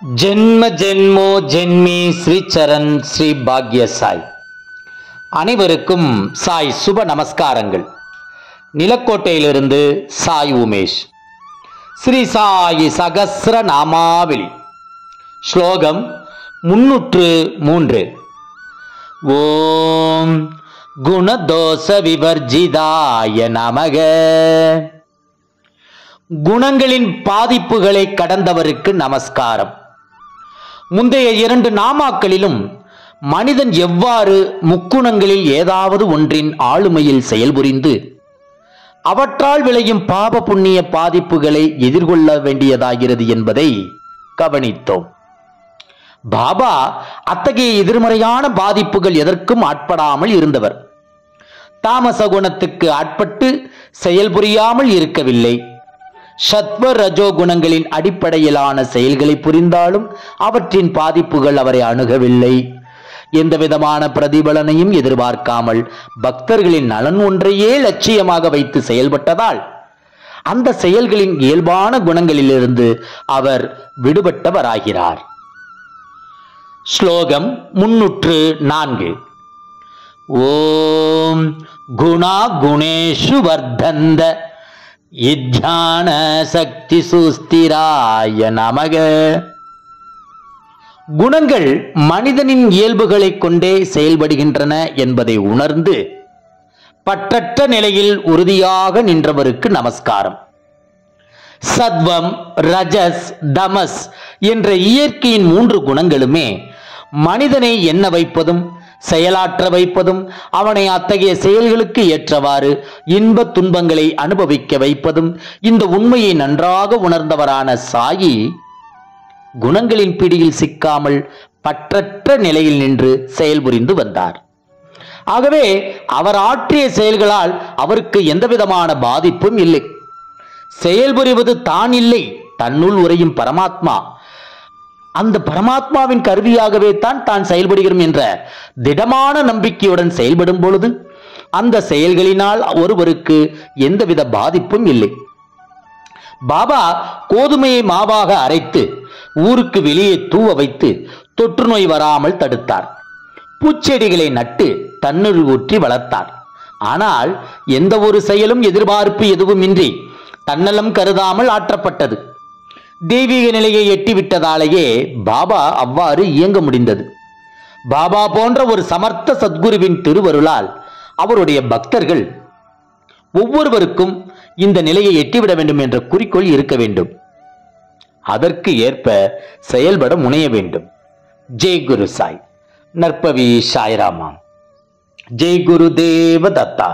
ஜென்ம ஜென்மோ ஜென்மி ஸ்ரீ சரண் ஸ்ரீ பாக்ய சாய். அனைவருக்கும் சாய் சுப நமஸ்காரங்கள். நிலக்கோட்டையிலிருந்து சாய் உமேஷ். ஸ்ரீ சாயி சகஸ்ர நாமாவளி. ஸ்லோகம் 303. ஓம் குணதோஷ விவர்ஜிதாய நமக. குணங்களின் பாதிப்புகளை கடந்தவருக்கு நமஸ்காரம். முந்தைய 2 நாமாக்களிலும் மனிதன் எவ்வாறு முக்குணங்களில் ஏதாவது ஒன்றின் ஆளுமையில் செயல்புரிந்து அவற்றால் விளையும் பாப புண்ணிய பாதிப்புகளை எதிர்கொள்ள வேண்டியதாகிறது என்பதை கவனித்தோம். பாபா அத்தகைய எதிர்மறையான பாதிப்புகள் எதற்கும் ஆட்படாமல் இருந்தவர். தாமச குணத்துக்கு ஆட்பட்டு செயல்புரியாமல் இருக்கவில்லை. சத்வ ரஜோ குணங்களின் அடிப்படையிலான செயல்களை புரிந்தாலும் அவற்றின் பாதிப்புகள் அவரை அணுகவில்லை. எந்த விதமான பிரதிபலனையும் எதிர்பார்க்காமல் பக்தர்களின் நலன் ஒன்றையே லட்சியமாக வைத்து செயல்பட்டதால் அந்த செயல்களின் இயல்பான குணங்களிலிருந்து அவர் விடுபட்டவராகிறார். ஸ்லோகம் 304. ஓம் குணா குணேஷு வர்தந்த இத்யான சக்தி சுஸ்திராய நமக. குணங்கள் மனிதனின் இயல்புகளை கொண்டே செயல்படுகின்றன என்பதை உணர்ந்து பற்றற்ற நிலையில் உறுதியாக நின்றவருக்கு நமஸ்காரம். சத்வம், ரஜஸ், தமஸ் என்ற இயற்கையின் 3 குணங்களுமே மனிதனை எண்ண வைப்பதும் செயலாற்ற வைப்பதும் அவனை அத்தகைய செயல்களுக்கு ஏற்றவாறு இன்ப துன்பங்களை அனுபவிக்க வைப்பதும் இந்த உண்மையை நன்றாக உணர்ந்தவரான சாயி குணங்களின் பிடியில் சிக்காமல் பற்றற்ற நிலையில் நின்று செயல்புரிந்து வந்தார். ஆகவே அவர் ஆற்றிய செயல்களால் அவருக்கு எந்தவிதமான பாதிப்பும் இல்லை. செயல்புரிவது தான் இல்லை, தன்னுள் உறையும் பரமாத்மா. அந்த பரமாத்மாவின் கருவியாகவே தான் செயல்படுகிறோம் என்ற திடமான நம்பிக்கையுடன் செயல்படும் பொழுது அந்த செயல்களினால் ஒருவருக்கு எந்தவித பாதிப்பும் இல்லை. பாபா கோதுமையை மாவாக அரைத்து ஊருக்கு வெளியே தூவ வைத்து தொற்று நோய் வராமல் தடுத்தார். பூச்செடிகளை நட்டு தண்ணீர் ஊற்றி வளர்த்தார். ஆனால் எந்த ஒரு செயலும் எதிர்பார்ப்பு எதுவுமின்றி தன்னலம் கருதாமல் ஆற்றப்பட்டது. தெய்வீக நிலையை எட்டிவிட்டதாலேயே பாபா அவ்வாறு இயங்க முடிந்தது. பாபா போன்ற ஒரு சமர்த்த சத்குருவின் திருவருளால் அவருடைய பக்தர்கள் ஒவ்வொருவருக்கும் இந்த நிலையை எட்டிவிட வேண்டும் என்ற குறிக்கோள் இருக்க வேண்டும். அதற்கு ஏற்ப செயல்பட முனைய வேண்டும். ஜெய் குரு சாய். நற்பவி சாய்ராமா. ஜெய் குரு தேவ தத்தா.